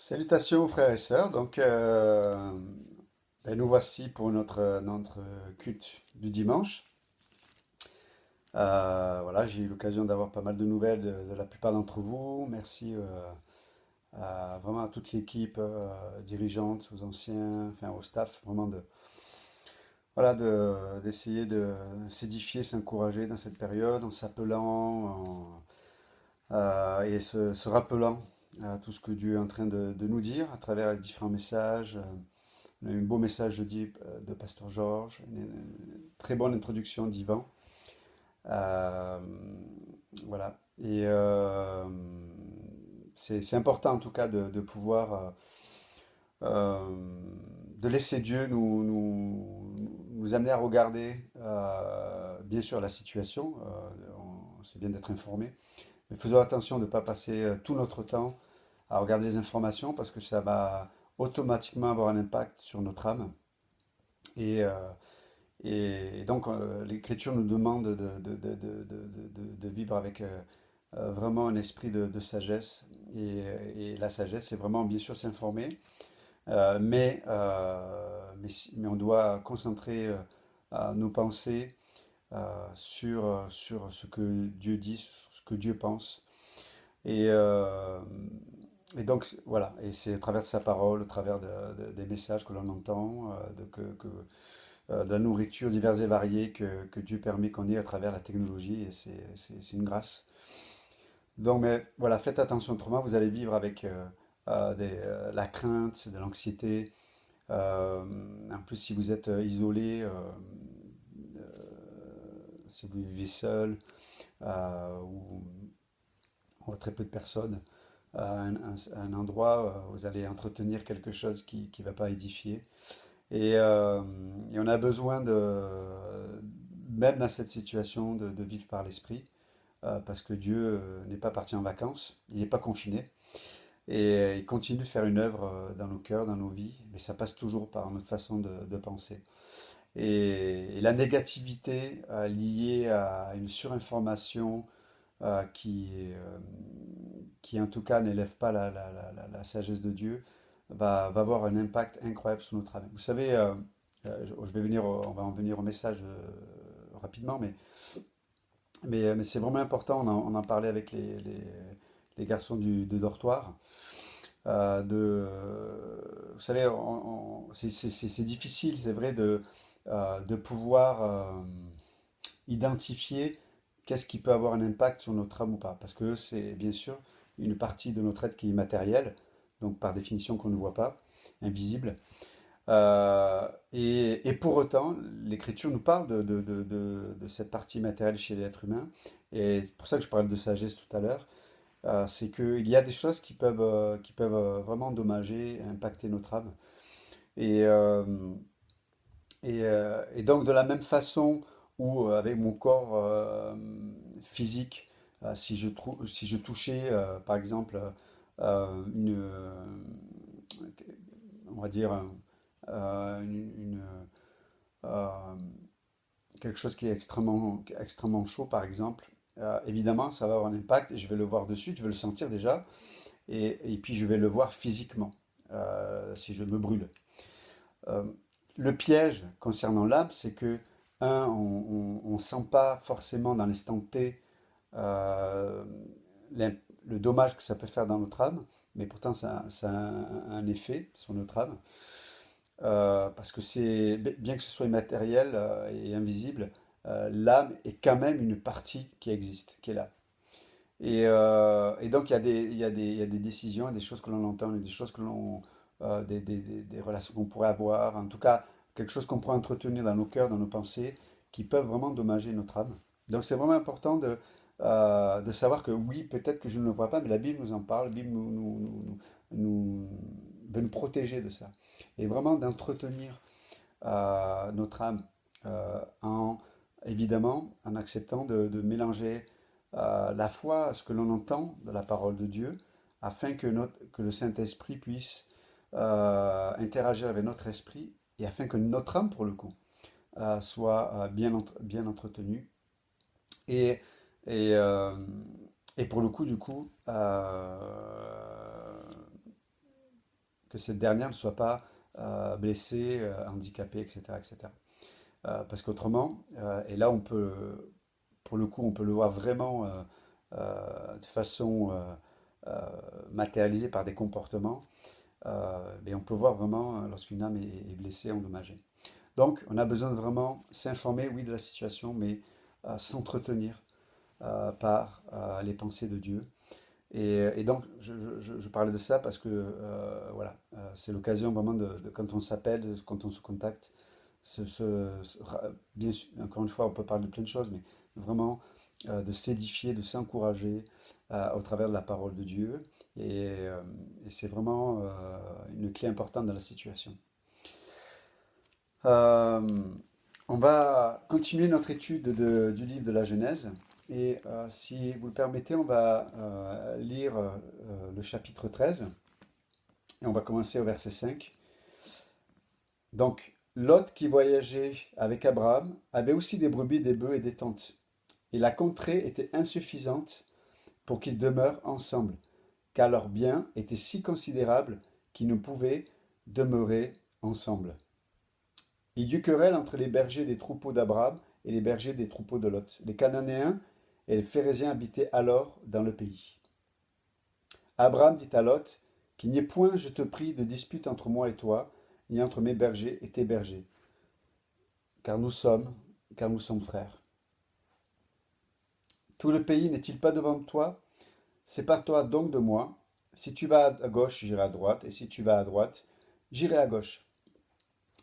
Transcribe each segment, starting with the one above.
Salutations frères et sœurs. Nous voici pour notre culte du dimanche. Voilà, j'ai eu l'occasion d'avoir pas mal de nouvelles de la plupart d'entre vous. Merci vraiment à toute l'équipe dirigeante, aux anciens, enfin au staff, vraiment d'essayer de s'édifier, s'encourager dans cette période en s'appelant et se rappelant à tout ce que Dieu est en train de nous dire à travers les différents messages. On a eu un beau message jeudi de Pasteur Georges, une très bonne introduction d'Ivan. Euh, voilà. C'est important en tout cas de pouvoir de laisser Dieu nous amener à regarder bien sûr la situation. C'est bien d'être informé, mais faisons attention de ne pas passer tout notre temps à regarder les informations parce que ça va automatiquement avoir un impact sur notre âme. Et, euh, l'Écriture nous demande de vivre avec vraiment un esprit de sagesse. Et la sagesse, c'est vraiment, bien sûr, s'informer, mais on doit concentrer nos pensées sur ce que Dieu dit, sur ce que Dieu pense. Et, euh, voilà, et c'est à travers de sa parole, au travers des messages que l'on entend, de la nourriture diverse et variée que Dieu permet qu'on ait à travers la technologie, et c'est une grâce. Donc, mais voilà, faites attention, autrement vous allez vivre avec la crainte, de l'anxiété. En plus, si vous êtes isolé, si vous vivez seul, ou très peu de personnes, à un endroit, vous allez entretenir quelque chose qui ne va pas édifier. Et on a besoin même dans cette situation, de vivre par l'esprit, parce que Dieu n'est pas parti en vacances, il n'est pas confiné, et il continue de faire une œuvre dans nos cœurs, dans nos vies, mais ça passe toujours par notre façon de penser. Et la négativité liée à une surinformation qui en tout cas n'élève pas la sagesse de Dieu, va avoir un impact incroyable sur notre âme. Vous savez, je vais venir, on va en venir au message rapidement, mais c'est vraiment important. On en parlait avec les garçons de dortoir. Vous savez, c'est difficile, c'est vrai, de pouvoir identifier qu'est-ce qui peut avoir un impact sur notre âme ou pas. Parce que c'est bien sûr une partie de notre être qui est immatérielle, donc par définition qu'on ne voit pas, invisible. Et pour autant, l'Écriture nous parle de cette partie matérielle chez l'être humain. Et c'est pour ça que je parlais de sagesse tout à l'heure. C'est qu'il y a des choses qui peuvent vraiment endommager, impacter notre âme. Et, euh, et donc de la même façon où avec mon corps physique, si je touchais par exemple une, on va dire euh, quelque chose qui est extrêmement chaud par exemple, évidemment ça va avoir un impact et je vais le voir de suite, je vais le sentir déjà et puis je vais le voir physiquement si je me brûle. Euh, le piège concernant l'âme, c'est que, on ne sent pas forcément dans l'instant T euh, le dommage que ça peut faire dans notre âme, mais pourtant ça a un effet sur notre âme, parce que bien que ce soit immatériel et invisible, l'âme est quand même une partie qui existe, qui est là. Et donc il y a des décisions, des choses que l'on entend, des choses que l'on, des relations qu'on pourrait avoir, en tout cas quelque chose qu'on pourrait entretenir dans nos cœurs, dans nos pensées, qui peuvent vraiment dommager notre âme. Donc c'est vraiment important de savoir que oui, peut-être que je ne le vois pas, mais la Bible nous en parle, la Bible nous- veut nous protéger de ça. Et vraiment d'entretenir notre âme évidemment, en acceptant de mélanger la foi à ce que l'on entend de la parole de Dieu, afin que le Saint-Esprit puisse interagir avec notre esprit et afin que notre âme, pour le coup, soit bien entretenue. Et, et, euh, et pour le coup, du coup, que cette dernière ne soit pas blessée, handicapée, etc., etc. Parce qu'autrement, et là on peut, pour le coup, on peut le voir vraiment de façon euh, matérialisée par des comportements, mais on peut voir vraiment lorsqu'une âme est blessée, endommagée. Donc, on a besoin de vraiment s'informer, oui, de la situation, mais s'entretenir par les pensées de Dieu. Et donc, je parlais de ça parce que, voilà, c'est l'occasion vraiment quand on s'appelle, quand on se contacte, bien sûr, encore une fois, on peut parler de plein de choses, mais vraiment de s'édifier, de s'encourager au travers de la parole de Dieu. Et c'est vraiment une clé importante dans la situation. Euh, on va continuer notre étude du livre de la Genèse. Et si vous le permettez, on va lire le chapitre 13. Et on va commencer au verset 5. Donc, Lot, qui voyageait avec Abraham, avait aussi des brebis, des bœufs et des tentes. Et la contrée était insuffisante pour qu'ils demeurent ensemble, car leurs biens étaient si considérables qu'ils ne pouvaient demeurer ensemble. Il y eut querelle entre les bergers des troupeaux d'Abraham et les bergers des troupeaux de Lot. Les Cananéens et les Phéréziens habitaient alors dans le pays. Abraham dit à Lot, qu'il n'y ait point, je te prie, de dispute entre moi et toi, ni entre mes bergers et tes bergers, car nous sommes, car nous sommes frères. Tout le pays n'est-il pas devant toi? Sépare-toi donc de moi. Si tu vas à gauche, j'irai à droite, et si tu vas à droite, j'irai à gauche.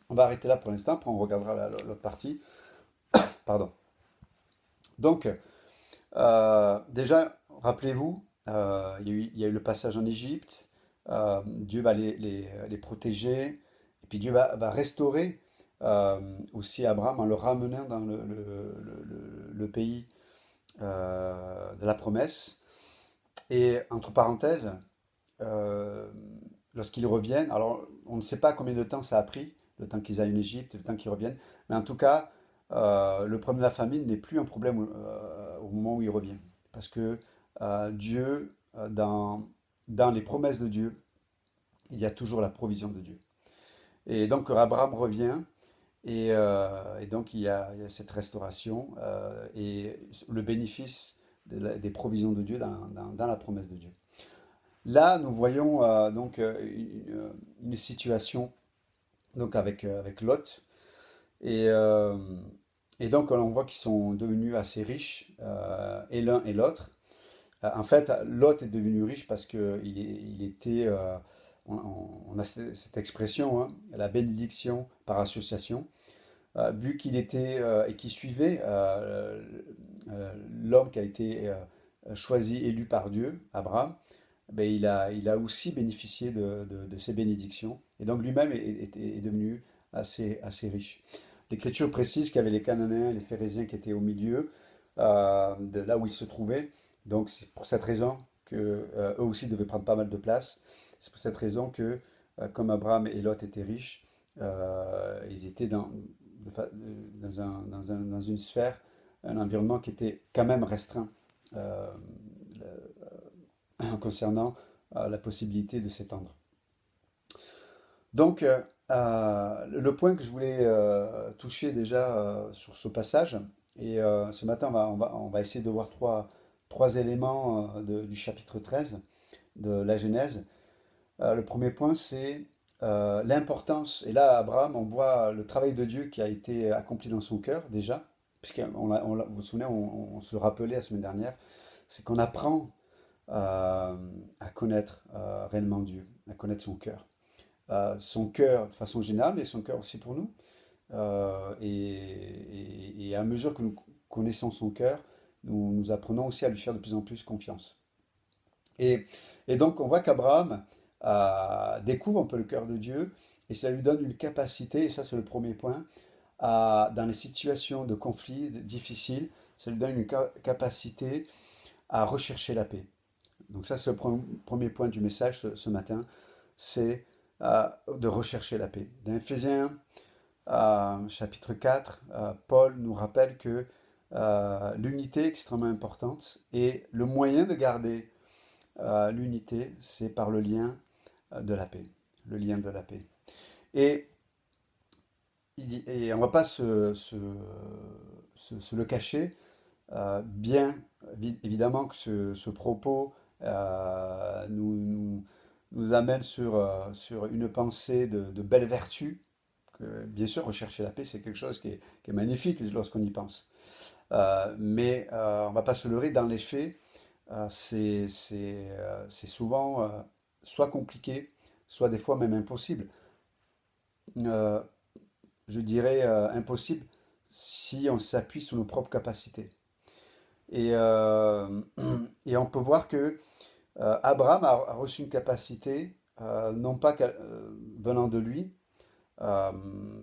On va arrêter là pour l'instant, puis on regardera l'autre partie. Pardon. Donc, déjà, rappelez-vous, il y a eu le passage en Égypte. Dieu va les protéger. Et puis Dieu va restaurer aussi Abraham en le ramenant dans le pays de la promesse. Et entre parenthèses, euh, lorsqu'ils reviennent, alors on ne sait pas combien de temps ça a pris, le temps qu'ils aillent en Égypte, le temps qu'ils reviennent, mais en tout cas, le problème de la famine n'est plus un problème au moment où il revient. Parce que Dieu, dans les promesses de Dieu, il y a toujours la provision de Dieu. Et donc Abraham revient, et donc il y a cette restauration et le bénéfice des provisions de Dieu dans la promesse de Dieu. Là, nous voyons donc une situation donc avec Lot. Et, euh, et donc, on voit qu'ils sont devenus assez riches, et l'un et l'autre. En fait, Lot est devenu riche parce qu'il était, on a cette expression, hein, la bénédiction par association, vu qu'il était et qu'il suivait l'homme qui a été choisi, élu par Dieu, Abraham, ben, il a aussi bénéficié de ces bénédictions. Et donc lui-même est devenu assez riche. L'Écriture précise qu'il y avait les Cananéens et les Phéréziens qui étaient au milieu de là où ils se trouvaient. Donc c'est pour cette raison que eux aussi devaient prendre pas mal de place. C'est pour cette raison que, comme Abraham et Lot étaient riches, ils étaient dans une sphère, un environnement qui était quand même restreint euh, concernant la possibilité de s'étendre. Donc, le point que je voulais toucher déjà sur ce passage, et ce matin on va essayer de voir trois éléments du chapitre 13 de la Genèse. Le premier point, c'est l'importance, et là, Abraham, on voit le travail de Dieu qui a été accompli dans son cœur déjà, vous vous souvenez, on se le rappelait la semaine dernière, c'est qu'on apprend à connaître réellement Dieu, à connaître son cœur de façon générale, mais son cœur aussi pour nous. Et à mesure que nous connaissons son cœur, nous apprenons aussi à lui faire de plus en plus confiance. Et, et donc on voit qu'Abraham découvre un peu le cœur de Dieu, et ça lui donne une capacité, et ça c'est le premier point, dans les situations de conflit difficiles, ça lui donne une capacité à rechercher la paix. Donc ça, c'est le premier point du message ce matin, c'est de rechercher la paix. Dans Éphésiens chapitre 4, Paul nous rappelle que l'unité est extrêmement importante et le moyen de garder l'unité, c'est par le lien de la paix. le lien de la paix. Et, et on ne va pas se le cacher, bien évidemment que ce propos nous amène sur une pensée de belle vertu. Bien sûr, rechercher la paix, c'est quelque chose qui est magnifique lorsqu'on y pense. Mais on ne va pas se leurrer, dans les faits, c'est souvent soit compliqué, soit des fois même impossible. Euh, je dirais impossible si on s'appuie sur nos propres capacités. Et, et on peut voir que Abraham a reçu une capacité, non pas venant de lui, euh,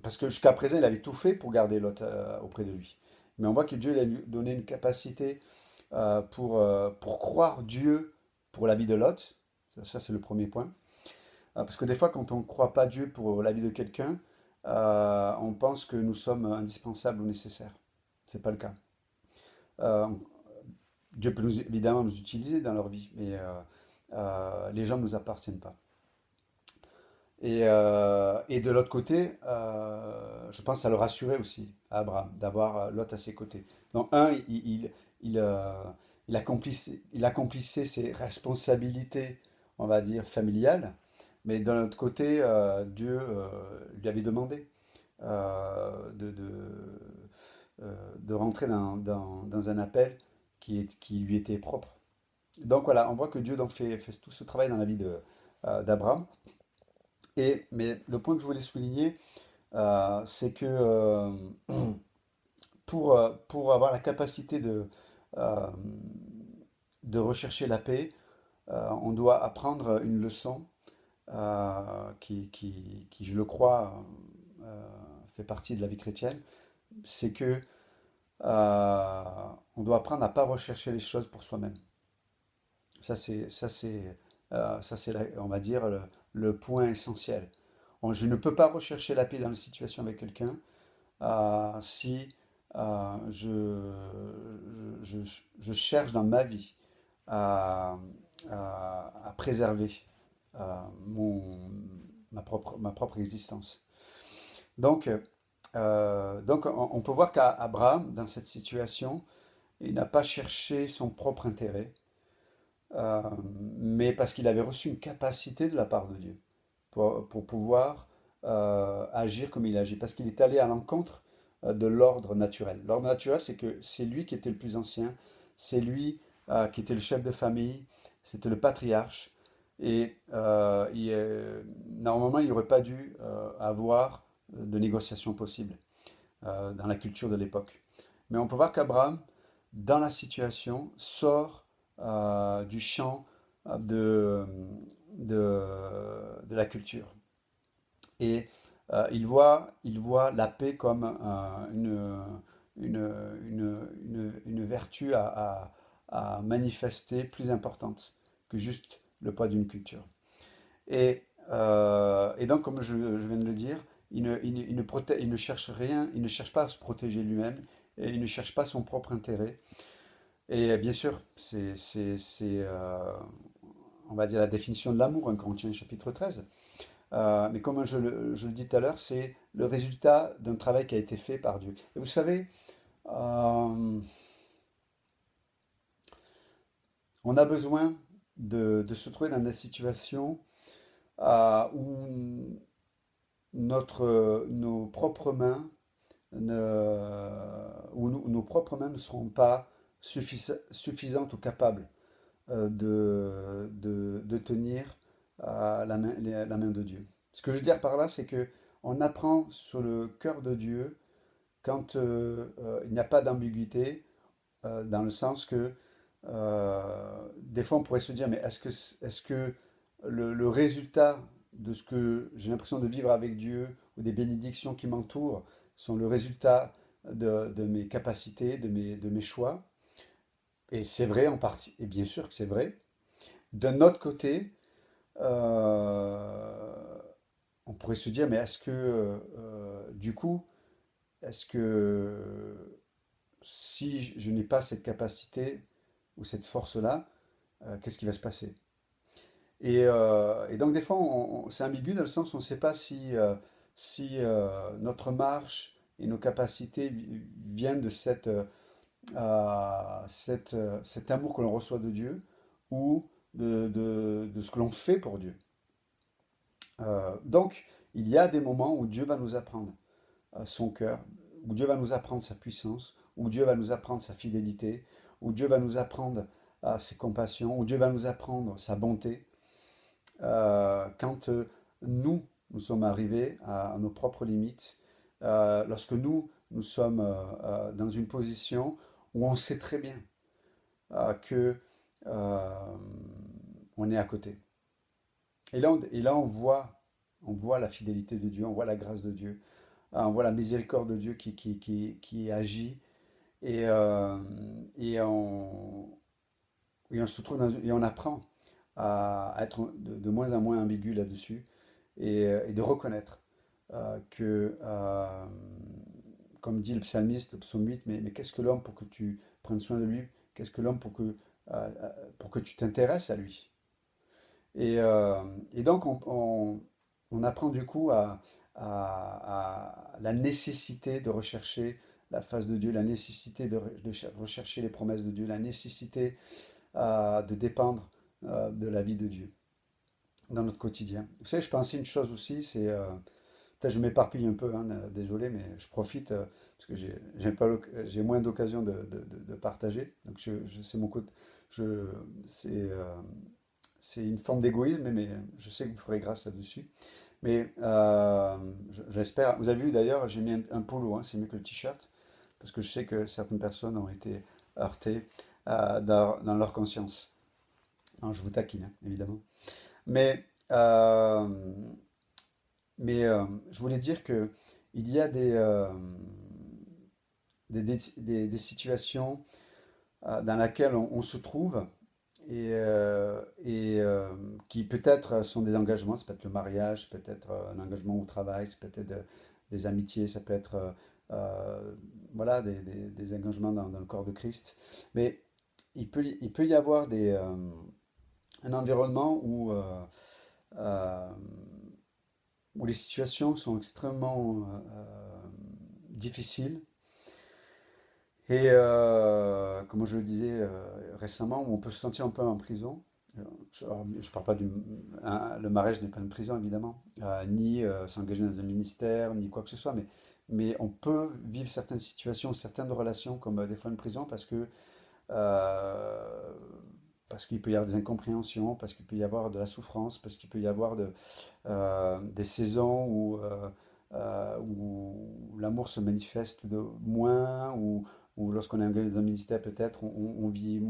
parce que jusqu'à présent, il avait tout fait pour garder Lot auprès de lui. Mais on voit que Dieu lui a donné une capacité pour croire Dieu pour la vie de Lot. Ça, c'est le premier point. Parce que des fois, quand on ne croit pas Dieu pour la vie de quelqu'un, on pense que nous sommes indispensables ou nécessaires. C'est pas le cas. Euh, Dieu peut évidemment nous utiliser dans leur vie, mais les gens ne nous appartiennent pas. Et de l'autre côté, je pense que ça le rassurait aussi à Abraham d'avoir Lot à ses côtés. Donc, il accomplissait ses responsabilités, on va dire, familiales, mais d'un autre côté, Dieu lui avait demandé de rentrer dans un appel qui lui était propre. Donc voilà, on voit que Dieu donc fait tout ce travail dans la vie d'Abraham. Mais le point que je voulais souligner, c'est que pour avoir la capacité euh, de rechercher la paix, on doit apprendre une leçon qui, je le crois, fait partie de la vie chrétienne. C'est que on doit apprendre à ne pas rechercher les choses pour soi-même. Ça, c'est, on va dire, le point essentiel. Je ne peux pas rechercher la paix dans une situation avec quelqu'un si je cherche dans ma vie à, à préserver euh, mon, ma propre existence. Donc, donc on peut voir qu'Abraham, dans cette situation, il n'a pas cherché son propre intérêt, euh, mais parce qu'il avait reçu une capacité de la part de Dieu pour pouvoir agir comme il agit, parce qu'il est allé à l'encontre de l'ordre naturel. L'ordre naturel, c'est que c'est lui qui était le plus ancien, c'est lui qui était le chef de famille, c'était le patriarche, et normalement, il n'aurait pas dû avoir de négociations possibles dans la culture de l'époque. Mais on peut voir qu'Abraham, dans la situation, sort du champ de, de la culture. Et il voit la paix comme une vertu à manifester plus importante que juste le poids d'une culture. Et donc, comme je viens de le dire, il ne cherche rien, il ne cherche pas à se protéger lui-même, et il ne cherche pas son propre intérêt. Et bien sûr, on va dire, la définition de l'amour, 1 Corinthiens chapitre 13. Mais comme je le dis tout à l'heure, c'est le résultat d'un travail qui a été fait par Dieu. Et vous savez, euh, on a besoin de se trouver dans des situations où nos propres mains nos propres mains ne seront pas suffisantes ou capables de tenir la main de Dieu. Ce que je veux dire par là, c'est que on apprend sur le cœur de Dieu quand il n'y a pas d'ambiguïté, dans le sens que des fois on pourrait se dire, mais est-ce que le résultat de ce que j'ai l'impression de vivre avec Dieu ou des bénédictions qui m'entourent sont le résultat de mes capacités, de mes choix? Et c'est vrai en partie, et bien sûr que c'est vrai. D'un autre côté, euh, on pourrait se dire, mais est-ce que, du coup, est-ce que si je n'ai pas cette capacité ou cette force-là, qu'est-ce qui va se passer? Et donc des fois, c'est ambigu dans le sens où on ne sait pas si notre marche et nos capacités viennent de cet amour que l'on reçoit de Dieu ou de ce que l'on fait pour Dieu. Donc, il y a des moments où Dieu va nous apprendre son cœur, où Dieu va nous apprendre sa puissance, où Dieu va nous apprendre sa fidélité, où Dieu va nous apprendre ses compassions, où Dieu va nous apprendre sa bonté. Quand nous sommes arrivés à nos propres limites, lorsque nous sommes dans une position où on sait très bien que euh, on est à côté. Et là on voit la fidélité de Dieu, on voit la grâce de Dieu, on voit la miséricorde de Dieu qui agit et, euh, et, on, et on se trouve et on apprend à être de moins en moins ambigu là-dessus et de reconnaître que, comme dit le psalmiste, le psaume 8, mais qu'est-ce que l'homme pour que tu prennes soin de lui? Qu'est-ce que l'homme pour que tu t'intéresses à lui? Et, euh, et donc, on apprend du coup à la nécessité de rechercher la face de Dieu, la nécessité de rechercher les promesses de Dieu, la nécessité de dépendre de la vie de Dieu dans notre quotidien. Vous savez, je pensais une chose aussi, c'est, peut-être je m'éparpille un peu, hein, désolé, mais je profite parce que j'ai moins d'occasion de partager. Donc c'est mon côté, je, c'est une forme d'égoïsme, mais je sais que vous ferez grâce là-dessus. Mais j'espère. Vous avez vu d'ailleurs, j'ai mis un polo, hein, c'est mieux que le t-shirt, parce que je sais que certaines personnes ont été heurtées dans leur conscience. Non, je vous taquine, hein, évidemment. Mais, euh, mais je voulais dire que il y a des situations dans lesquelles on se trouve et qui peut-être sont des engagements, ça peut être le mariage, ça peut être un engagement au travail, ça peut être des amitiés, ça peut être voilà, des engagements dans le corps de Christ. Mais il peut y avoir un environnement euh, où les situations sont extrêmement difficiles et, comme je le disais récemment, où on peut se sentir un peu en prison. Je ne parle pas le mariage n'est pas une prison, évidemment, ni s'engager dans un ministère, ni quoi que ce soit, mais on peut vivre certaines situations, certaines relations comme des fois une prison euh, parce qu'il peut y avoir des incompréhensions, parce qu'il peut y avoir de la souffrance, parce qu'il peut y avoir des saisons où l'amour se manifeste de moins, ou lorsqu'on est engagé dans un ministère, peut-être, on vit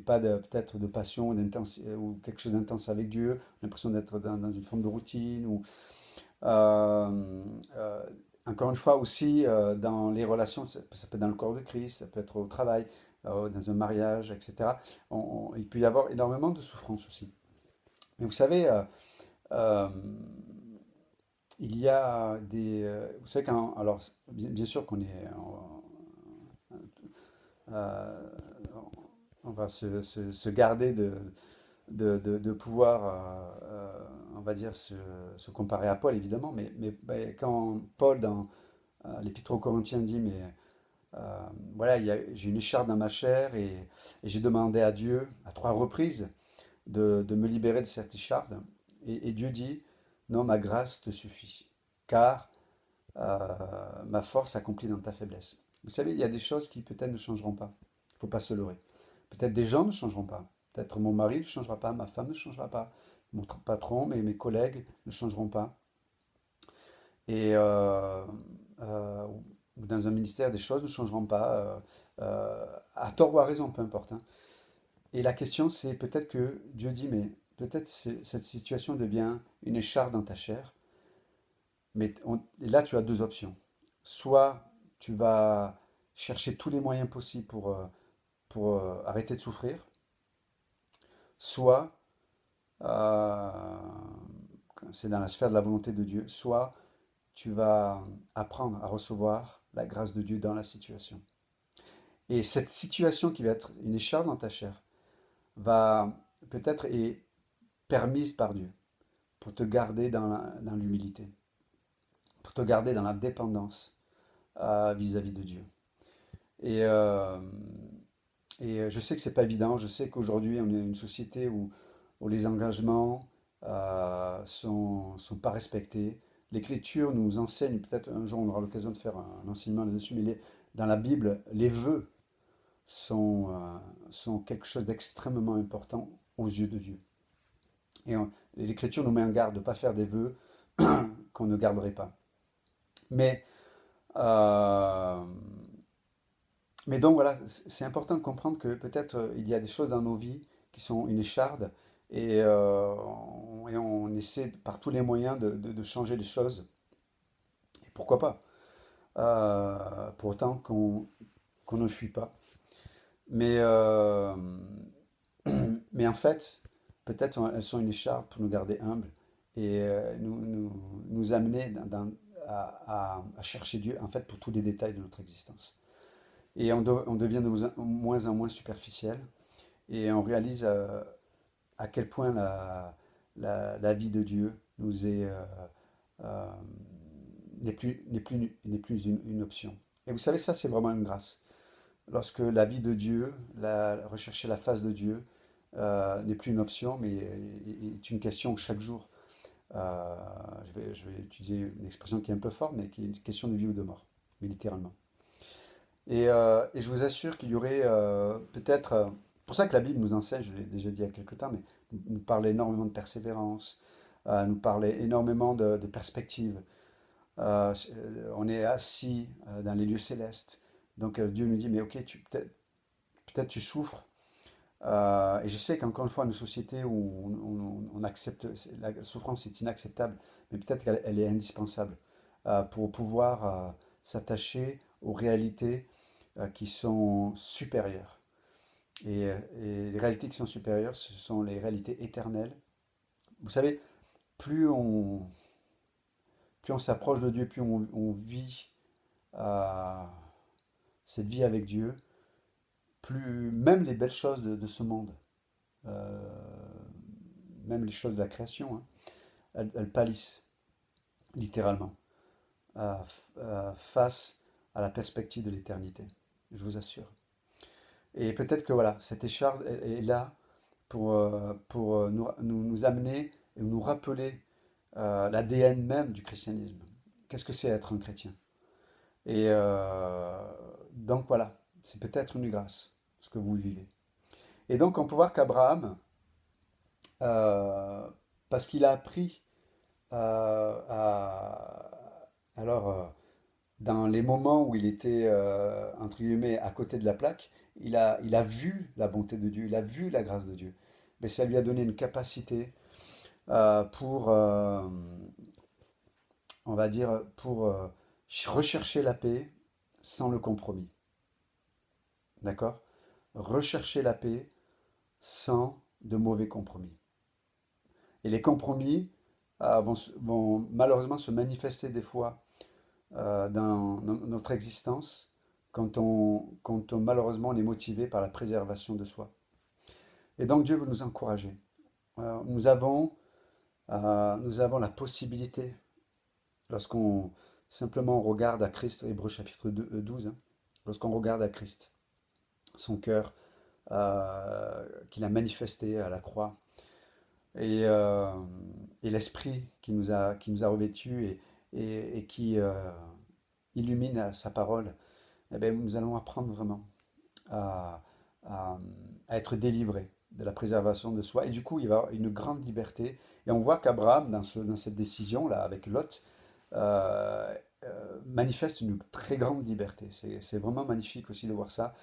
pas peut-être de passion ou quelque chose d'intense avec Dieu, on a l'impression d'être dans une forme de routine, euh, euh, encore une fois aussi dans les relations, ça peut être dans le corps de Christ, ça peut être au travail, dans un mariage, etc. Il peut y avoir énormément de souffrance aussi. Mais vous savez, euh, il y a vous savez alors, bien sûr qu'on est, euh, on va se garder de pouvoir, on va dire, se comparer à Paul, évidemment, mais ben, quand Paul, dans l'Épître aux Corinthiens, dit, mais voilà, j'ai une écharpe dans ma chair et j'ai demandé à Dieu à 3 reprises de me libérer de cette écharpe. Et Dieu dit, non, ma grâce te suffit, car ma force s'accomplit dans ta faiblesse. Vous savez, il y a des choses qui peut-être ne changeront pas. Il ne faut pas se leurrer. Peut-être des gens ne changeront pas. Peut-être mon mari ne changera pas, ma femme ne changera pas, mon patron, mes collègues ne changeront pas. Et euh, ou dans un ministère, des choses ne changeront pas, à tort ou à raison, peu importe, hein. Et la question, c'est peut-être que Dieu dit, mais peut-être cette situation devient une écharpe dans ta chair, mais et là, tu as 2 options. Soit tu vas chercher tous les moyens possibles pour arrêter de souffrir, soit euh, c'est dans la sphère de la volonté de Dieu, soit tu vas apprendre à recevoir la grâce de Dieu dans la situation. Et cette situation qui va être une écharpe dans ta chair va peut-être, et permise par Dieu pour te garder dans l'humilité, pour te garder dans la dépendance vis-à-vis de Dieu. Et, euh, et je sais que c'est pas évident. Je sais qu'aujourd'hui, on est une société où les engagements sont pas respectés. L'Écriture nous enseigne, peut-être un jour on aura l'occasion de faire un enseignement là-dessus, mais dans la Bible, les vœux sont quelque chose d'extrêmement important aux yeux de Dieu. L'Écriture nous met en garde de ne pas faire des vœux qu'on ne garderait pas. Mais, euh, mais donc voilà, c'est important de comprendre que peut-être il y a des choses dans nos vies qui sont une écharde et on essaie par tous les moyens de changer les choses. Et pourquoi pas? Pour autant qu'on ne fuit pas. Mais, mais en fait, peut-être elles sont une écharpe pour nous garder humbles et nous amener à chercher Dieu en fait pour tous les détails de notre existence. Et on devient de moins en moins superficiel et on réalise à quel point la vie de Dieu nous est euh, n'est plus une option. Et vous savez, ça c'est vraiment une grâce. Lorsque la vie de Dieu, rechercher la face de Dieu, n'est plus une option, mais est une question chaque jour. Euh, je vais utiliser une expression qui est un peu forte, mais qui est une question de vie ou de mort, mais littéralement. Et je vous assure qu'il y aurait peut-être... pour ça que la Bible nous enseigne, je l'ai déjà dit il y a quelque temps, mais nous parle énormément de persévérance, nous parle énormément de perspective. On est assis dans les lieux célestes. Donc Dieu nous dit, mais ok, peut-être tu souffres. Et je sais qu'encore une fois, une société où on accepte, la souffrance est inacceptable, mais peut-être qu'elle elle est indispensable pour pouvoir s'attacher aux réalités qui sont supérieures. Et les réalités qui sont supérieures, ce sont les réalités éternelles. Vous savez, plus on, plus on s'approche de Dieu, plus on vit euh, cette vie avec Dieu, plus même les belles choses de ce monde, euh, même les choses de la création, hein, elles pâlissent littéralement face à la perspective de l'éternité, je vous assure. Et peut-être que voilà, cette écharpe est là pour nous amener et nous rappeler l'ADN même du christianisme. Qu'est-ce que c'est être un chrétien? Et donc voilà, c'est peut-être une grâce, ce que vous vivez. Et donc on peut voir qu'Abraham, euh, parce qu'il a appris à... Alors, dans les moments où il était, entre guillemets, à côté de la plaque, il a vu la bonté de Dieu, il a vu la grâce de Dieu. Mais ça lui a donné une capacité pour, on va dire, pour rechercher la paix sans le compromis. D'accord? Rechercher la paix sans de mauvais compromis. Et les compromis vont malheureusement se manifester des fois dans notre existence quand on malheureusement on est motivé par la préservation de soi. Et donc Dieu veut nous encourager. Nous nous avons la possibilité, lorsqu'on simplement regarde à Christ, Hébreux chapitre 12, hein, lorsqu'on regarde à Christ, son cœur qu'il a manifesté à la croix, et, euh, et l'esprit qui nous a revêtus et qui illumine sa parole, eh bien, nous allons apprendre vraiment à, à être délivrés de la préservation de soi. Et du coup, il va y avoir une grande liberté. Et on voit qu'Abraham, dans cette décision-là, avec Lot, manifeste une très grande liberté. C'est vraiment magnifique aussi de voir ça.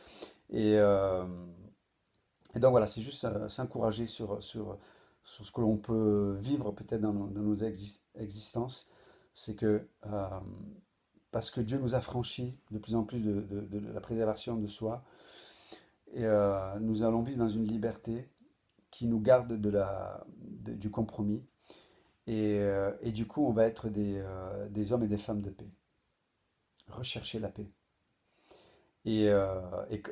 Et, euh, et donc voilà, c'est juste s'encourager sur ce que l'on peut vivre peut-être dans nos existences. C'est que parce que Dieu nous a franchis de plus en plus de la préservation de soi, et nous allons vivre dans une liberté qui nous garde du compromis. Et du coup, on va être des hommes et des femmes de paix. Rechercher la paix. Et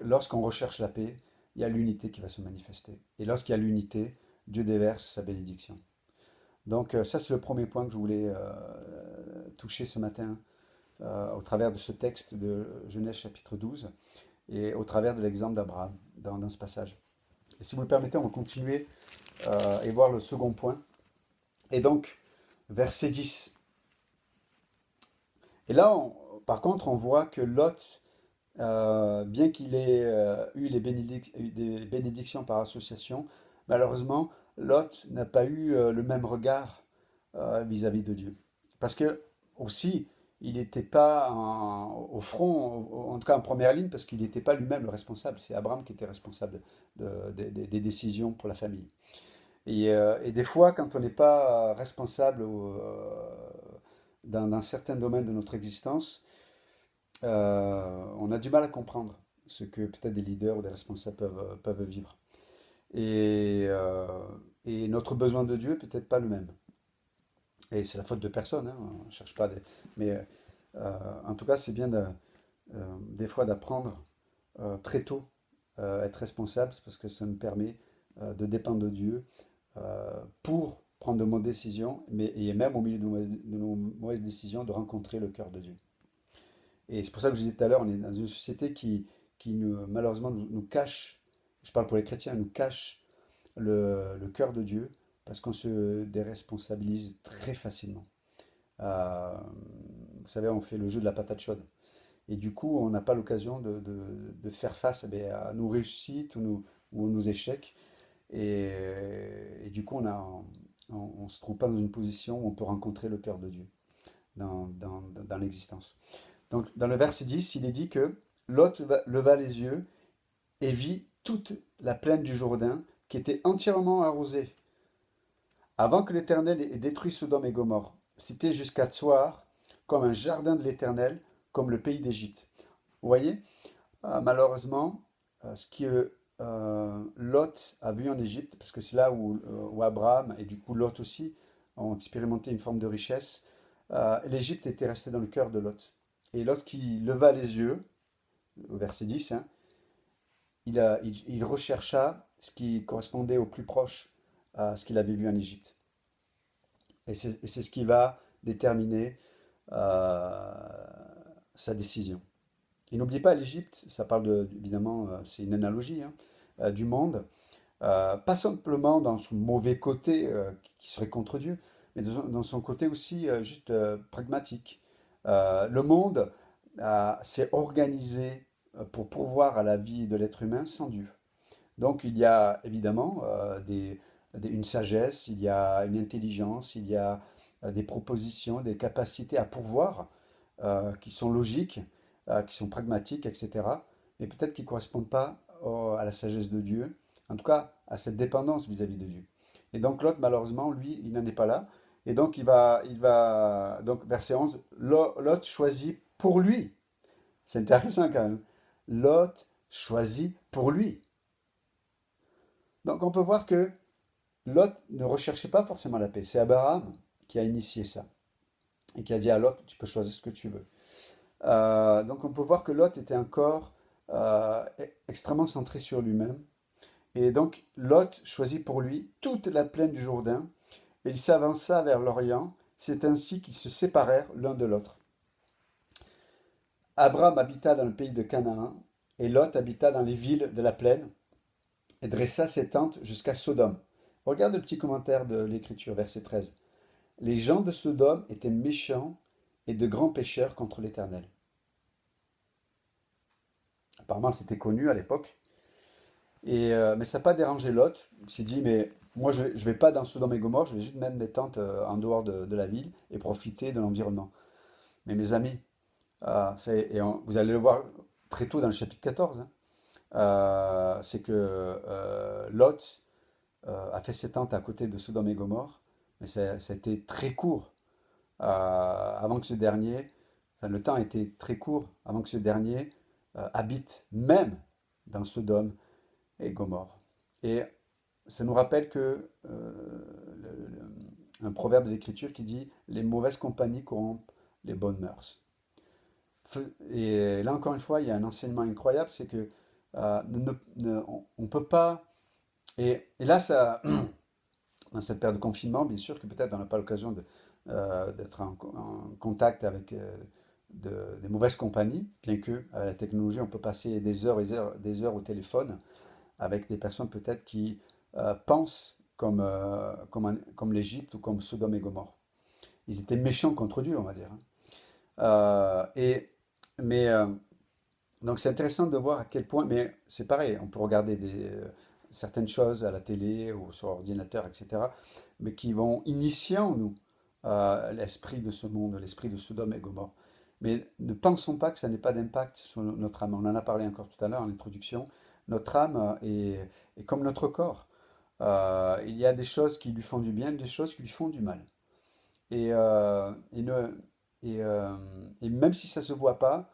lorsqu'on recherche la paix, il y a l'unité qui va se manifester. Et lorsqu'il y a l'unité, Dieu déverse sa bénédiction. Donc ça, c'est le premier point que je voulais toucher ce matin au travers de ce texte de Genèse chapitre 12 et au travers de l'exemple d'Abraham dans ce passage. Et si vous le permettez, on va continuer et voir le second point. Et donc, verset 10. Et là, par contre, on voit que Lot, bien qu'il ait eu des bénédictions par association, malheureusement, Lot n'a pas eu le même regard vis-à-vis de Dieu. Parce que aussi, il n'était pas au front, en tout cas en première ligne, parce qu'il n'était pas lui-même le responsable. C'est Abraham qui était responsable des décisions pour la famille. Et des fois, quand on n'est pas responsable d'un certain domaine de notre existence, on a du mal à comprendre ce que peut-être des leaders ou des responsables peuvent vivre. Et, euh, et notre besoin de Dieu est peut-être pas le même. Et c'est la faute de personne, hein, on ne cherche pas des... Mais en tout cas, c'est bien des fois d'apprendre très tôt être responsable, parce que ça nous permet de dépendre de Dieu pour prendre de bonnes décisions, mais et même au milieu de nos mauvaises décisions, de rencontrer le cœur de Dieu. Et c'est pour ça que je disais tout à l'heure, on est dans une société qui malheureusement nous cache, je parle pour les chrétiens, nous cache le cœur de Dieu parce qu'on se déresponsabilise très facilement. Euh, Vous savez, on fait le jeu de la patate chaude. Et du coup, on n'a pas l'occasion de faire face à nos réussites ou nos échecs. Et du coup, on ne se trouve pas dans une position où on peut rencontrer le cœur de Dieu dans l'existence. Donc, dans le verset 10, il est dit que Lot leva les yeux et vit toute la plaine du Jourdain qui était entièrement arrosée. Avant que l'Éternel ait détruit Sodome et Gomorrhe, c'était jusqu'à Tsoar, comme un jardin de l'Éternel, comme le pays d'Égypte. Vous voyez, malheureusement, ce que Lot a vu en Égypte, parce que c'est là où Abraham et du coup Lot aussi ont expérimenté une forme de richesse, l'Égypte était restée dans le cœur de Lot. Et lorsqu'il leva les yeux, au verset 10, hein, il rechercha ce qui correspondait au plus proche à ce qu'il avait vu en Égypte. Et c'est ce qui va déterminer euh, sa décision. Et n'oubliez pas, l'Égypte, ça parle évidemment, c'est une analogie hein, du monde, pas simplement dans son mauvais côté qui serait contre Dieu, mais dans son côté aussi juste pragmatique. Le monde s'est organisé pour pourvoir à la vie de l'être humain sans Dieu. Donc il y a évidemment une sagesse, il y a une intelligence, il y a des propositions, des capacités à pourvoir qui sont logiques, qui sont pragmatiques, etc. Mais peut-être qui ne correspondent pas à la sagesse de Dieu, en tout cas à cette dépendance vis-à-vis de Dieu. Et donc Lot, malheureusement, lui, il n'en est pas là. Et donc donc verset 11, Lot choisit pour lui. C'est intéressant quand même. Lot choisit pour lui. Donc on peut voir que Lot ne recherchait pas forcément la paix. C'est Abraham qui a initié ça et qui a dit à Lot, tu peux choisir ce que tu veux. Donc on peut voir que Lot était encore extrêmement centré sur lui-même. Et donc Lot choisit pour lui toute la plaine du Jourdain et il s'avança vers l'Orient. C'est ainsi qu'ils se séparèrent l'un de l'autre. Abraham habita dans le pays de Canaan et Lot habita dans les villes de la plaine et dressa ses tentes jusqu'à Sodome. Regarde le petit commentaire de l'Écriture, verset 13. Les gens de Sodome étaient méchants et de grands pécheurs contre l'Éternel. Apparemment, c'était connu à l'époque. Mais ça n'a pas dérangé Lot. Il s'est dit, mais moi, je ne vais pas dans Sodome et Gomorrhe, je vais juste mettre mes tentes en dehors de la ville et profiter de l'environnement. Mais mes amis, vous allez le voir très tôt dans le chapitre 14, hein, c'est que Lot a fait ses tentes à côté de Sodome et Gomorrhe, mais ça a été très court avant que ce dernier, enfin, le temps a été très court avant que ce dernier habite même dans Sodome et Gomorrhe. Et ça nous rappelle que un proverbe de l'Écriture qui dit les mauvaises compagnies corrompent les bonnes mœurs. Et là encore une fois, il y a un enseignement incroyable, c'est que on ne peut pas. Et là, ça, dans cette période de confinement, bien sûr que peut-être on n'a pas l'occasion d'être en contact avec des mauvaises compagnies, bien que avec la technologie, on peut passer des heures au téléphone avec des personnes peut-être qui pensent comme l'Égypte ou comme Sodome et Gomorrhe. Ils étaient méchants contre Dieu, on va dire, hein. Euh, et, mais donc c'est intéressant de voir à quel point, mais c'est pareil, on peut regarder certaines choses à la télé ou sur ordinateur, etc., mais qui vont initier en nous l'esprit de ce monde, l'esprit de Sodome et Gomorrhe. Mais ne pensons pas que ça n'ait pas d'impact sur notre âme. On en a parlé encore tout à l'heure en introduction. Notre âme est comme notre corps. Il y a des choses qui lui font du bien, des choses qui lui font du mal. Et, euh, et, ne- et et même si ça ne se voit pas,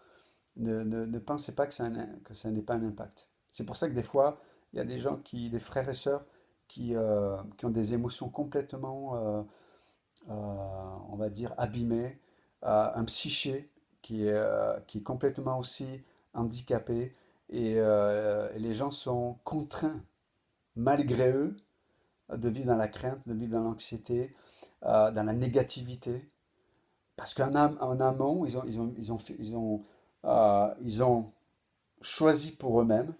ne pensez pas que ça n'ait pas un impact. C'est pour ça que des fois, il y a des gens des frères et sœurs, qui ont des émotions complètement, on va dire, abîmées, un psyché qui est complètement aussi handicapé, et les gens sont contraints, malgré eux, de vivre dans la crainte, de vivre dans l'anxiété, dans la négativité, parce qu'en amont, ils ont choisi pour eux-mêmes,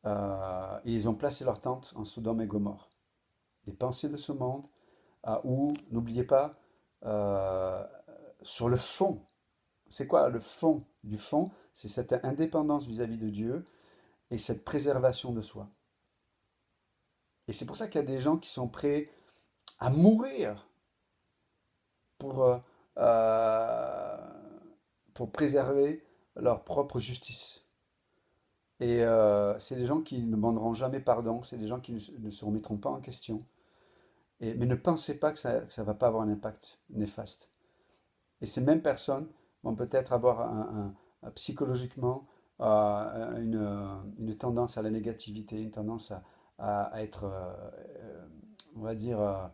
et ils ont placé leur tente en Sodome et Gomorre. Les pensées de ce monde, où, n'oubliez pas, euh, sur le fond, c'est quoi le fond du fond? C'est cette indépendance vis-à-vis de Dieu et cette préservation de soi. Et c'est pour ça qu'il y a des gens qui sont prêts à mourir pour, euh, euh, pour préserver leur propre justice. Et c'est des gens qui ne demanderont jamais pardon, c'est des gens qui ne se remettront pas en question. Mais ne pensez pas que ça ne va pas avoir un impact néfaste. Et ces mêmes personnes vont peut-être avoir psychologiquement une tendance à la négativité, une tendance à être, on va dire,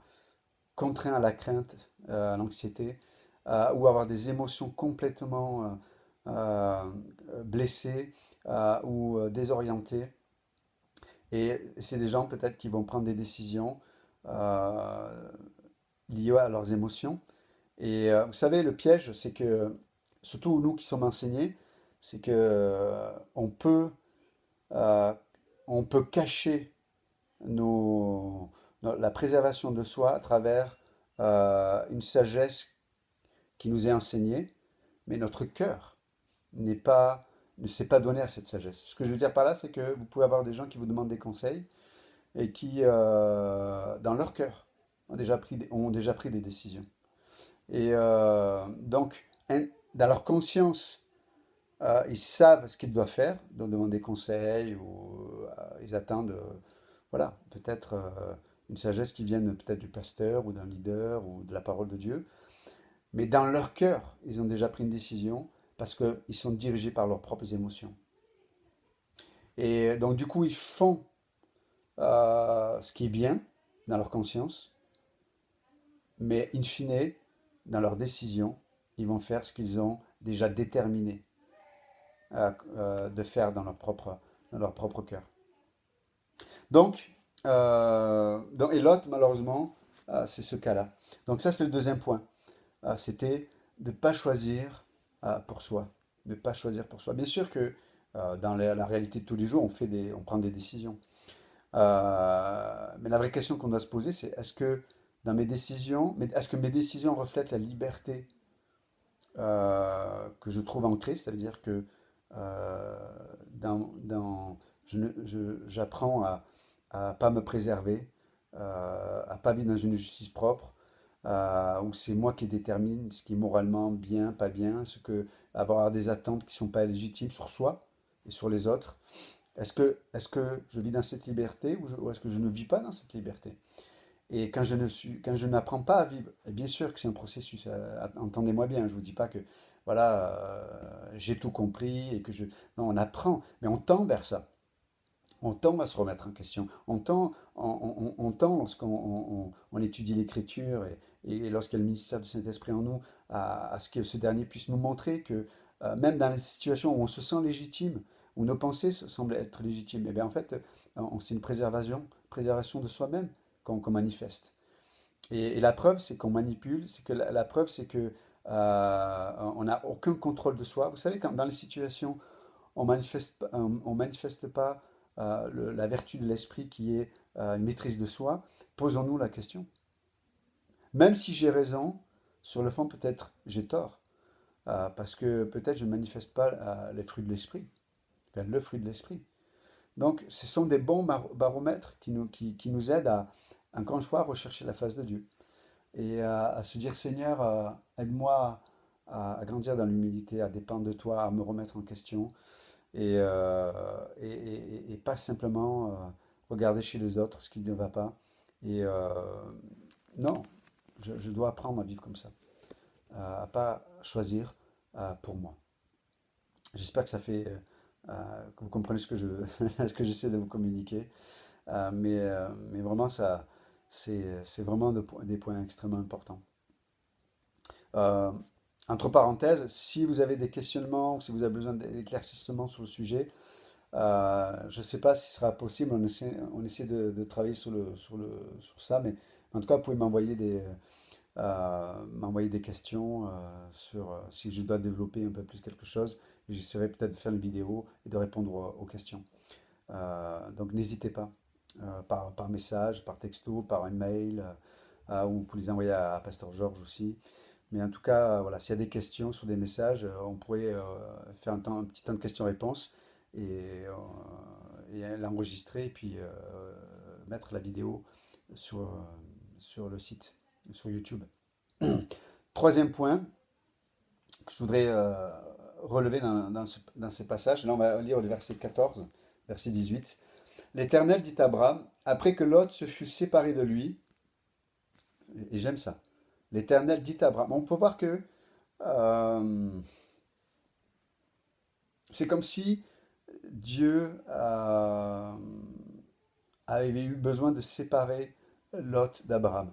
contraint à la crainte, à l'anxiété, ou avoir des émotions complètement blessées ou désorientées. Et c'est des gens peut-être qui vont prendre des décisions euh, liées à leurs émotions. Et vous savez, le piège, c'est que, surtout nous qui sommes enseignés, c'est que euh, on peut cacher la préservation de soi à travers une sagesse qui nous est enseignée, mais notre cœur n'est pas, ne s'est pas donné à cette sagesse. Ce que je veux dire par là, c'est que vous pouvez avoir des gens qui vous demandent des conseils et qui, dans leur cœur, ont déjà pris des décisions. Et donc, dans leur conscience, ils savent ce qu'ils doivent faire, donc demander conseil, ou ils attendent, voilà, peut-être une sagesse qui vienne peut-être du pasteur ou d'un leader ou de la parole de Dieu. Mais dans leur cœur, ils ont déjà pris une décision parce qu'ils sont dirigés par leurs propres émotions. Et donc, du coup, ils font ce qui est bien dans leur conscience, mais in fine, dans leurs décisions, ils vont faire ce qu'ils ont déjà déterminé de faire dans leur propre cœur. Donc, et l'autre, malheureusement, c'est ce cas-là. Donc ça, c'est le deuxième point. C'était de ne pas choisir pour soi. De ne pas choisir pour soi. Bien sûr que dans la réalité de tous les jours, on prend des décisions. Mais la vraie question qu'on doit se poser, c'est est-ce que mes décisions reflètent la liberté que je trouve en Christ? Ça veut dire que euh, j'apprends à pas me préserver, à pas vivre dans une justice propre, où c'est moi qui détermine ce qui est moralement bien, pas bien, avoir des attentes qui ne sont pas légitimes sur soi et sur les autres. Est-ce que je vis dans cette liberté, ou est-ce que je ne vis pas dans cette liberté? Et quand je n'apprends pas à vivre, et bien sûr que c'est un processus, entendez-moi bien, je ne vous dis pas que voilà, j'ai tout compris et que je. Non, on apprend, mais on tend vers ça. On tend à se remettre en question. On tend lorsqu'on on étudie l'Écriture, et lorsqu'il y a le ministère du Saint-Esprit en nous, à ce que ce dernier puisse nous montrer que même dans les situations où on se sent légitime, où nos pensées semblent être légitimes, et bien en fait, c'est une préservation de soi-même qu'on manifeste. Et la preuve, c'est qu'on manipule, c'est que la preuve, c'est que on n'a aucun contrôle de soi. Vous savez, quand dans les situations, on manifeste pas la vertu de l'esprit qui est une maîtrise de soi, posons-nous la question. Même si j'ai raison, sur le fond, peut-être j'ai tort, parce que peut-être je ne manifeste pas les fruits de l'esprit, enfin, le fruit de l'esprit. Donc, ce sont des bons baromètres qui nous aident à, encore une fois, à rechercher la face de Dieu et à se dire, Seigneur, aide-moi à grandir dans l'humilité, à dépendre de toi, à me remettre en question et pas simplement regarder chez les autres ce qui ne va pas. Et non, je dois apprendre à vivre comme ça, à pas choisir pour moi. J'espère que ça fait que vous comprenez ce que ce que j'essaie de vous communiquer. Mais vraiment, c'est vraiment des points extrêmement importants. Euh, Entre parenthèses, si vous avez des questionnements ou si vous avez besoin d'éclaircissements sur le sujet, je ne sais pas si ce sera possible. On essaie de travailler sur ça, mais en tout cas, vous pouvez m'envoyer des questions sur si je dois développer un peu plus quelque chose. J'essaierai peut-être de faire une vidéo et de répondre aux questions. Donc n'hésitez pas, par message, par texto, par email, ou vous pouvez les envoyer à Pasteur Georges aussi. Mais en tout cas, voilà, s'il y a des questions sur des messages, on pourrait faire un petit temps de questions-réponses et l'enregistrer et puis mettre la vidéo sur le site, sur YouTube. Troisième point que je voudrais relever dans ces passages. Là, on va lire le verset 14, verset 18. L'Éternel dit à Abraham, après que Lot se fut séparé de lui, et j'aime ça, l'Éternel dit à Abraham, on peut voir que euh, c'est comme si Dieu avait eu besoin de séparer Lot d'Abraham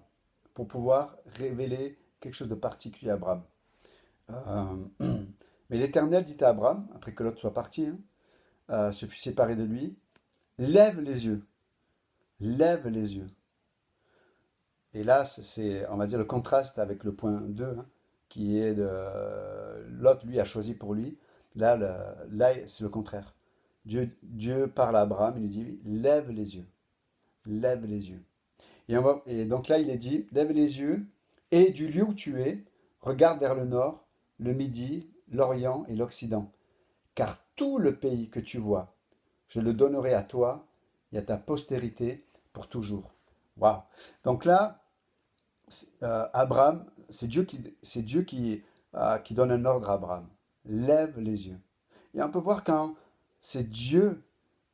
pour pouvoir révéler quelque chose de particulier à Abraham. Mais l'Éternel dit à Abraham, après que Lot soit parti, hein, se fut séparé de lui, lève les yeux, lève les yeux. Et là, c'est, on va dire, le contraste avec le point 2, hein, qui est de Lot, lui, a choisi pour lui. Là, c'est le contraire. Dieu parle à Abraham, il lui dit, lève les yeux, lève les yeux. Et donc là, il est dit, lève les yeux, et du lieu où tu es, regarde vers le nord, le midi, l'orient et l'occident. Car tout le pays que tu vois, je le donnerai à toi et à ta postérité pour toujours. Waouh! Donc là, Abraham, c'est Dieu qui donne un ordre à Abraham. Lève les yeux. Et on peut voir quand c'est Dieu,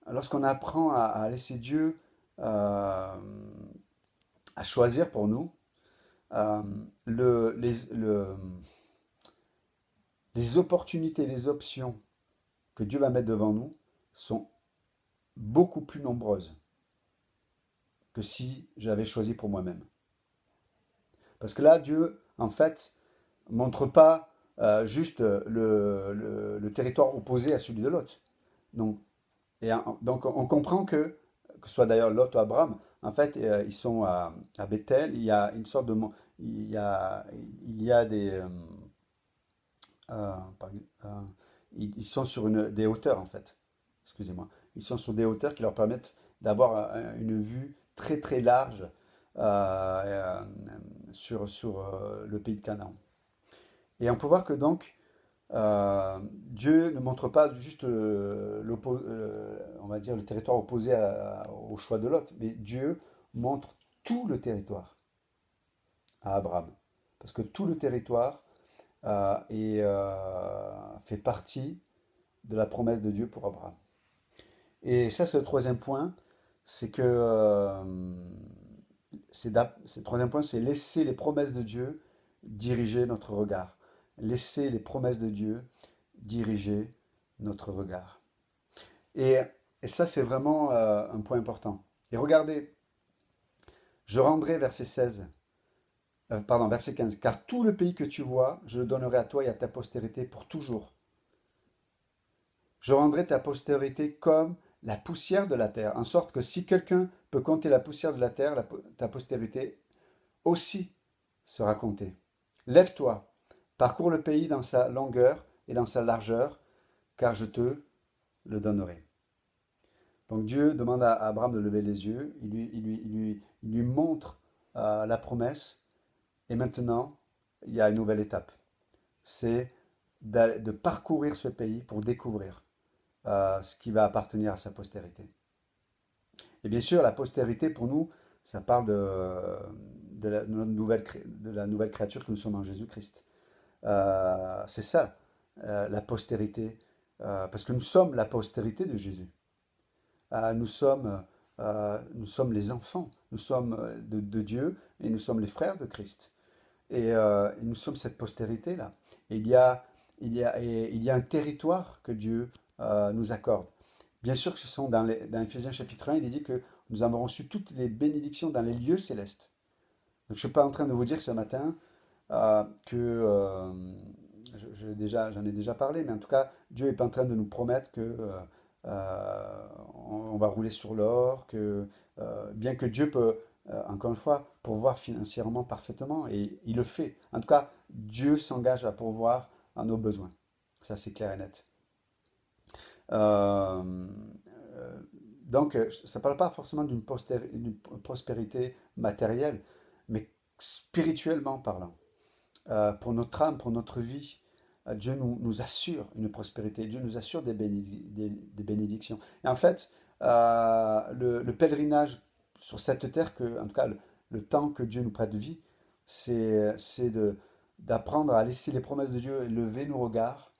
lorsqu'on apprend à laisser Dieu à choisir pour nous, euh, le, les, le- les opportunités, les options que Dieu va mettre devant nous sont beaucoup plus nombreuses que si j'avais choisi pour moi-même. Parce que là, Dieu, en fait, montre pas juste le territoire opposé à celui de Lot. Donc, donc on comprend que ce soit d'ailleurs Lot ou Abraham, en fait, ils sont à Bethel, il y a une sorte de... Il y a des... euh, par- euh, ils sont sur des hauteurs, en fait. Excusez-moi. Ils sont sur des hauteurs qui leur permettent d'avoir une vue très très large euh, sur le pays de Canaan. Et on peut voir que donc, Dieu ne montre pas juste on va dire le territoire opposé au choix de Lot, mais Dieu montre tout le territoire à Abraham. Parce que tout le territoire fait partie de la promesse de Dieu pour Abraham. Et ça, c'est le troisième point, c'est que le troisième point, c'est laisser les promesses de Dieu diriger notre regard. Laisser les promesses de Dieu diriger notre regard. Et, et ça, c'est vraiment un point important. Et regardez, je rendrai verset 16, pardon, verset 15, car tout le pays que tu vois, je le donnerai à toi et à ta postérité pour toujours. Je rendrai ta postérité comme la poussière de la terre, en sorte que si quelqu'un peut compter la poussière de la terre, ta postérité aussi sera comptée. Lève-toi, parcours le pays dans sa longueur et dans sa largeur, car je te le donnerai. Donc Dieu demande à Abraham de lever les yeux, il lui montre la promesse, et maintenant, il y a une nouvelle étape. C'est de parcourir ce pays pour découvrir ce qui va appartenir à sa postérité. Et bien sûr, la postérité, pour nous, ça parle de la nouvelle créature que nous sommes en Jésus-Christ. C'est ça, la postérité, parce que nous sommes la postérité de Jésus. Nous sommes les enfants, nous sommes de Dieu et nous sommes les frères de Christ. Et nous sommes cette postérité-là. Et il y a un territoire que Dieu nous accorde. Bien sûr que ce sont dans Éphésiens chapitre 1, il est dit que nous avons reçu toutes les bénédictions dans les lieux célestes. Donc je ne suis pas en train de vous dire ce matin que j'en ai déjà parlé, mais en tout cas, Dieu n'est pas en train de nous promettre que on va rouler sur l'or, que bien que Dieu peut, encore une fois, pourvoir financièrement parfaitement, et il le fait. En tout cas, Dieu s'engage à pourvoir à nos besoins. Ça, c'est clair et net. Euh, donc, ça ne parle pas forcément d'une prospérité matérielle, mais spirituellement parlant. Pour notre âme, pour notre vie, Dieu nous assure une prospérité, Dieu nous assure des bénédictions. Et en fait, le pèlerinage sur cette terre, en tout cas le temps que Dieu nous prête de vie, c'est d'apprendre à laisser les promesses de Dieu lever nos regards,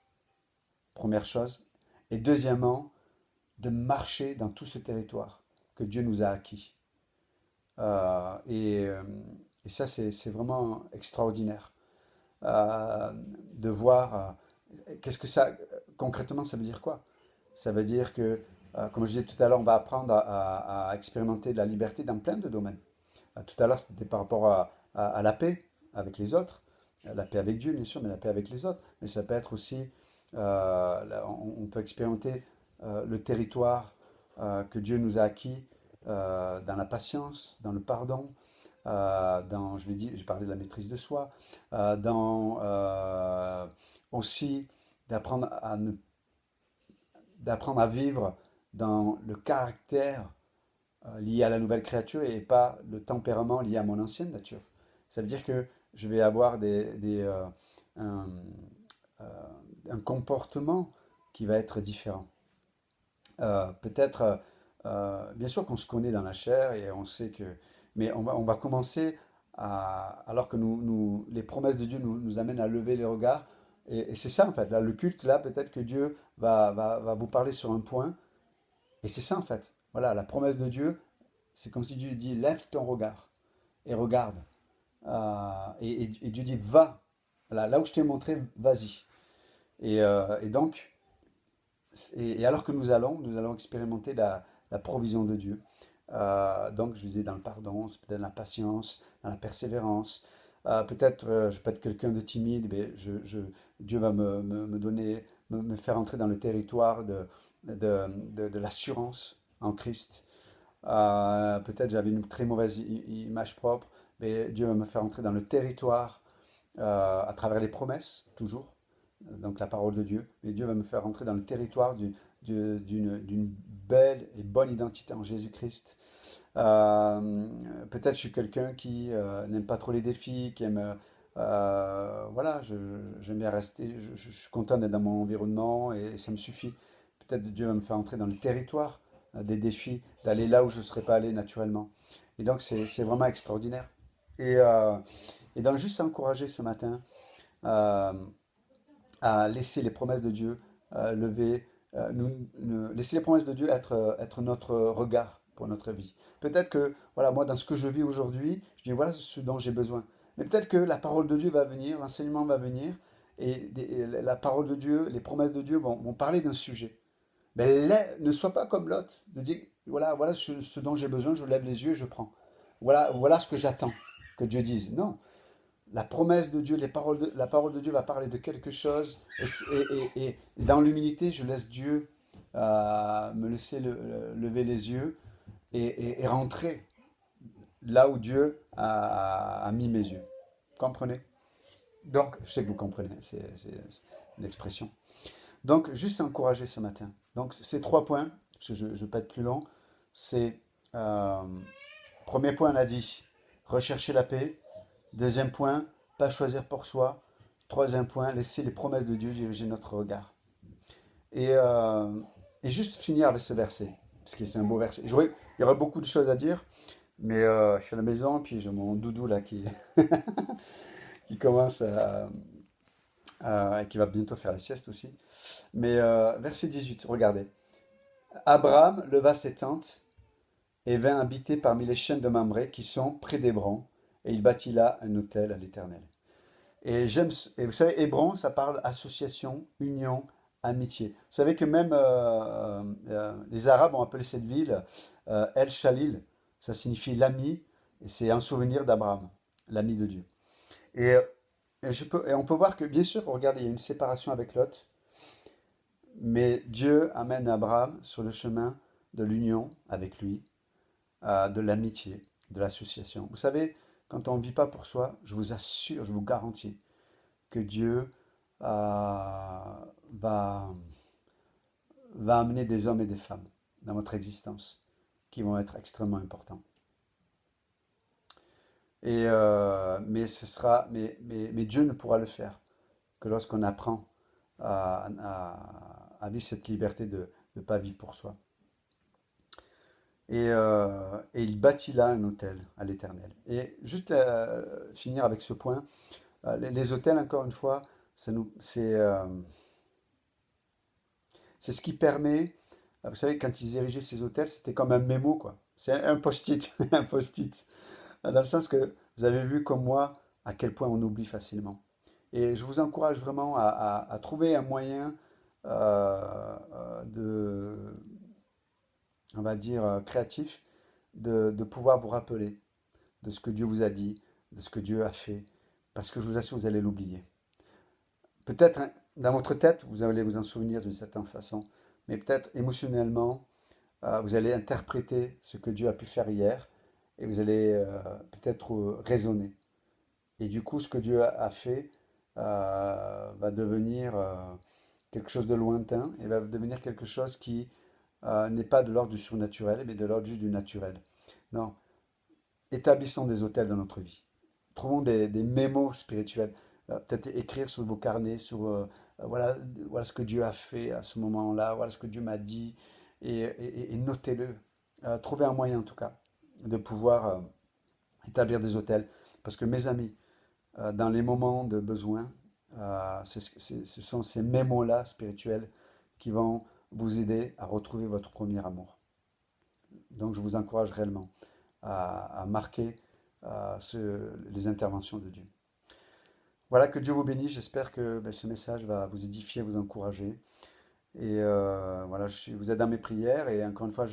première chose. Et deuxièmement, de marcher dans tout ce territoire que Dieu nous a acquis. Euh, et, euh, et ça, c'est vraiment extraordinaire de voir qu'est-ce que ça, concrètement, ça veut dire quoi? Ça veut dire que, comme je disais tout à l'heure, on va apprendre à expérimenter de la liberté dans plein de domaines. Tout à l'heure, c'était par rapport à la paix avec les autres, la paix avec Dieu, bien sûr, mais la paix avec les autres. Mais ça peut être aussi, on peut expérimenter le territoire que Dieu nous a acquis dans la patience, dans le pardon, je l'ai dit, j'ai parlé de la maîtrise de soi, aussi d'apprendre à vivre dans le caractère lié à la nouvelle créature et pas le tempérament lié à mon ancienne nature. Ça veut dire que je vais avoir un, euh, un comportement qui va être différent. Peut-être, bien sûr qu'on se connaît dans la chair et on sait que, mais on va commencer alors que les promesses de Dieu nous amènent à lever les regards. Et c'est ça en fait, là, le culte, là, peut-être que Dieu va vous parler sur un point. Et c'est ça en fait. Voilà, la promesse de Dieu, c'est comme si Dieu dit, lève ton regard et regarde. Et Dieu dit, va. Voilà, là où je t'ai montré, vas-y. Et donc, et alors que nous allons expérimenter la provision de Dieu. Donc, je disais dans le pardon, c'est peut-être dans la patience, dans la persévérance. Peut-être, je peux être quelqu'un de timide, mais Dieu va me donner, me faire entrer dans le territoire de l'assurance en Christ. Peut-être j'avais une très mauvaise image propre, mais Dieu va me faire entrer dans le territoire à travers les promesses, toujours, donc la parole de Dieu. Mais Dieu va me faire entrer dans le territoire d'une belle et bonne identité en Jésus-Christ. Peut-être je suis quelqu'un qui n'aime pas trop les défis, qui aime... voilà, j'aime bien rester, je suis content d'être dans mon environnement et ça me suffit. Peut-être Dieu va me faire entrer dans le territoire des défis, d'aller là où je ne serais pas allé naturellement. Et donc c'est vraiment extraordinaire. Et donc juste encourager ce matin euh, à laisser les promesses de Dieu lever, laisser les promesses de Dieu être notre regard pour notre vie. Peut-être que, voilà, moi, dans ce que je vis aujourd'hui, je dis, voilà ce dont j'ai besoin. Mais peut-être que la parole de Dieu va venir, l'enseignement va venir, et la parole de Dieu, les promesses de Dieu vont parler d'un sujet. Mais ne sois pas comme l'autre, de dire, voilà ce dont j'ai besoin, je lève les yeux et je prends. Voilà ce que j'attends que Dieu dise. Non, la promesse de Dieu, la parole de Dieu va parler de quelque chose, et dans l'humilité, je laisse Dieu me laisser lever les yeux et rentrer là où Dieu a mis mes yeux. Comprenez? Donc, je sais que vous comprenez, c'est l'expression. Donc, juste encourager ce matin. Donc, ces 3 points, parce que je ne vais pas être plus long, c'est, euh, premier point, on a dit, rechercher la paix. Deuxième point, pas choisir pour soi. Troisième point, laisser les promesses de Dieu diriger notre regard. Et, euh, et juste finir avec ce verset, parce que c'est un beau verset. Il y aurait beaucoup de choses à dire, mais je suis à la maison, puis j'ai mon doudou là qui commence qui va bientôt faire la sieste aussi. Mais verset 18, regardez. Abraham leva ses tentes et vint habiter parmi les chaînes de Mamré qui sont près d'Hébron, et il bâtit là un autel à l'Éternel. Et vous savez, Hébron, ça parle association, union, amitié. Vous savez que même les Arabes ont appelé cette ville El Khalil, ça signifie l'ami, et c'est un souvenir d'Abraham, l'ami de Dieu. Et, et on peut voir que, bien sûr, regardez, il y a une séparation avec Lot, mais Dieu amène Abraham sur le chemin de l'union avec lui, de l'amitié, de l'association. Vous savez, quand on ne vit pas pour soi, je vous assure, je vous garantis que Dieu va, va amener des hommes et des femmes dans votre existence qui vont être extrêmement importants. Mais Dieu ne pourra le faire que lorsqu'on apprend à vivre cette liberté de ne pas vivre pour soi. Et il bâtit là un autel à l'Éternel. Et juste finir avec ce point, les autels, encore une fois, c'est ce qui permet, vous savez, quand ils érigeaient ces hôtels, c'était comme un mémo, quoi. C'est un post-it, un post-it. Dans le sens que vous avez vu comme moi à quel point on oublie facilement. Et je vous encourage vraiment à trouver un moyen de, on va dire, créatif de pouvoir vous rappeler de ce que Dieu vous a dit, de ce que Dieu a fait, parce que je vous assure, vous allez l'oublier. Peut-être hein, dans votre tête, vous allez vous en souvenir d'une certaine façon, mais peut-être émotionnellement, vous allez interpréter ce que Dieu a pu faire hier et vous allez peut-être raisonner. Et du coup, ce que Dieu a fait va devenir quelque chose de lointain et va devenir quelque chose qui n'est pas de l'ordre du surnaturel, mais de l'ordre juste du naturel. Non, établissons des hôtels dans notre vie. Trouvons des mémos spirituels. Peut-être écrire sur vos carnets, voilà, voilà ce que Dieu a fait à ce moment-là, voilà ce que Dieu m'a dit, et notez-le. Trouvez un moyen en tout cas de pouvoir établir des hôtels. Parce que mes amis, dans les moments de besoin, ce sont ces mémos-là spirituels qui vont vous aider à retrouver votre premier amour. Donc je vous encourage réellement à marquer les interventions de Dieu. Voilà, que Dieu vous bénisse. J'espère que ce message va vous édifier, vous encourager. Et voilà, vous êtes dans mes prières. Et encore une fois,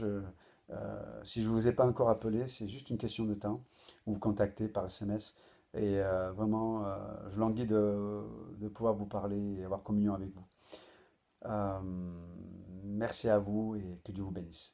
si je ne vous ai pas encore appelé, c'est juste une question de temps. Vous vous contactez par SMS. Et vraiment, je languis de pouvoir vous parler et avoir communion avec vous. Euh, Merci à vous et que Dieu vous bénisse.